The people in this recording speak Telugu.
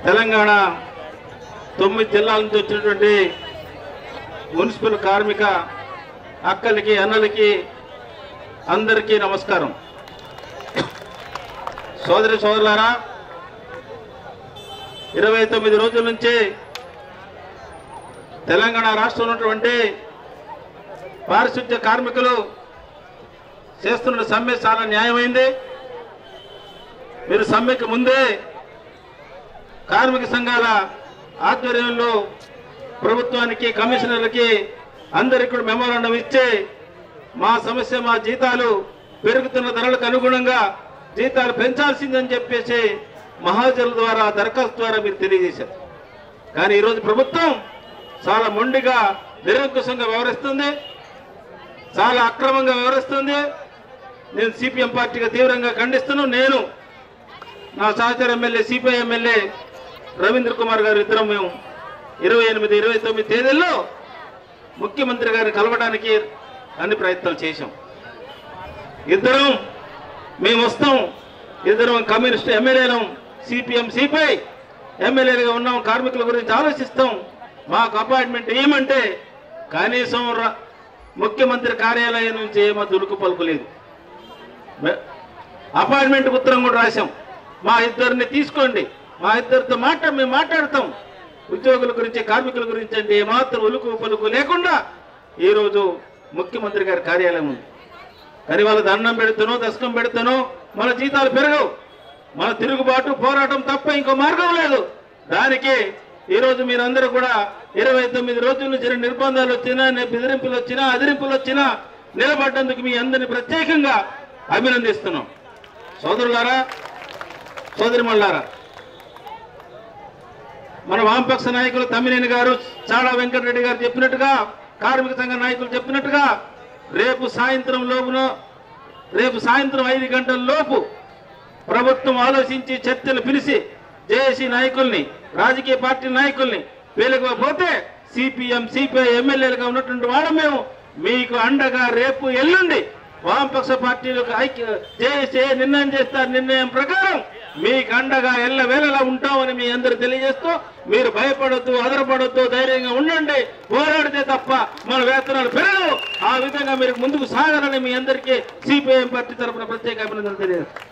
తెలంగాణ 9 జిల్లాల నుంచి వచ్చినటువంటి మున్సిపల్ కార్మిక అక్కలకి అన్నలకి అందరికీ నమస్కారం. సోదరి సోదరులారా, 29 రోజుల నుంచి తెలంగాణ రాష్ట్రంలో ఉన్నటువంటి పారిశుద్ధ్య కార్మికులు చేస్తున్న సమ్మె చాలా న్యాయమైంది. మీరు సమ్మెకి ముందే కార్మిక సంఘాల ఆధ్వర్యంలో ప్రభుత్వానికి, కమిషనర్లకి అందరికీ కూడా మెమోరాండం ఇచ్చి మా సమస్య, మా జీతాలు పెరుగుతున్న ధరలకు అనుగుణంగా జీతాలు పెంచాల్సిందని చెప్పేసి మహాజనుల ద్వారా, దరఖాస్తు ద్వారా మీరు తెలియజేశారు. కానీ ఈరోజు ప్రభుత్వం చాలా మొండిగా, నిరంకుశంగా వ్యవహరిస్తుంది, చాలా అక్రమంగా వ్యవహరిస్తుంది. నేను సిపిఎం పార్టీగా తీవ్రంగా ఖండిస్తున్నాను. నేను, నా సహచర MLA, CPI MLA Ravindra Kumar గారు ఇద్దరం మేము 28, 29 తేదీల్లో ముఖ్యమంత్రి గారిని కలవడానికి అన్ని ప్రయత్నాలు చేశాం. ఇద్దరం మేము వస్తాం, ఇద్దరం కమ్యూనిస్ట్ ఎమ్మెల్యేలం, సిపిఎం సిపిఐ ఎమ్మెల్యేలుగా ఉన్నాం, కార్మికుల గురించి ఆలోచిస్తాం. మాకు అపాయింట్మెంట్ ఏమంటే కనీసం ముఖ్యమంత్రి కార్యాలయం నుంచి ఏమో దులుకు పలుకులేదు. అపాయింట్మెంట్ ఉత్తరం కూడా రాశాం. మా ఇద్దరిని తీసుకోండి, మా ఇద్దరితో మేము మాట్లాడతాం. ఉద్యోగుల గురించి, కార్మికుల గురించి అంటే ఏమాత్రం ఉలుకు పలుకు లేకుండా ఈరోజు ముఖ్యమంత్రి గారి కార్యాలయం ఉంది. కానీ వాళ్ళ దండం పెడుతానో, దశకం పెడతానో మన జీతాలు పెరగవు. మన తిరుగుబాటు, పోరాటం తప్ప ఇంకో మార్గం లేదు. దానికి ఈరోజు మీరందరూ కూడా 29 రోజుల నుంచి నిర్బంధాలు వచ్చినా, బెదిరింపులు వచ్చినా, అదిరింపులు వచ్చినా నిలబడ్డందుకు మీ అందరినీ ప్రత్యేకంగా అభినందిస్తున్నాం. సోదరులారా, సోదరిమణులారా, మన వామపక్ష నాయకులు తమ్మినేని గారు, చాడా వెంకటరెడ్డి గారు చెప్పినట్టుగా, కార్మిక సంఘ నాయకులు చెప్పినట్టుగా రేపు సాయంత్రం 5 గంటల లోపు ప్రభుత్వం ఆలోచించి చర్చలు పిలిచి జేఏసీ నాయకుల్ని, రాజకీయ పార్టీ నాయకుల్ని పిలకపోతే సిపిఎం సిపిఐ ఎమ్మెల్యేలుగా ఉన్నటువంటి వాళ్ళం మేము మీకు అండగా రేపు ఎల్లుండి వామపక్ష పార్టీలకు జేఏసీ నిర్ణయం చేస్తారు. నిర్ణయం ప్రకారం మీకు అండగా ఎల్లవేళలా ఉంటామని మీ అందరూ తెలియజేస్తూ, మీరు భయపడొద్దు, అదరపడొద్దు, ధైర్యంగా ఉండండి. పోరాడితే తప్ప మన వేతనాలు పెరగవు. ఆ విధంగా మీరు ముందుకు సాగాలని మీ అందరికీ సిపిఐఎం పార్టీ తరఫున ప్రత్యేక అభినందనలు తెలియజేస్తాం.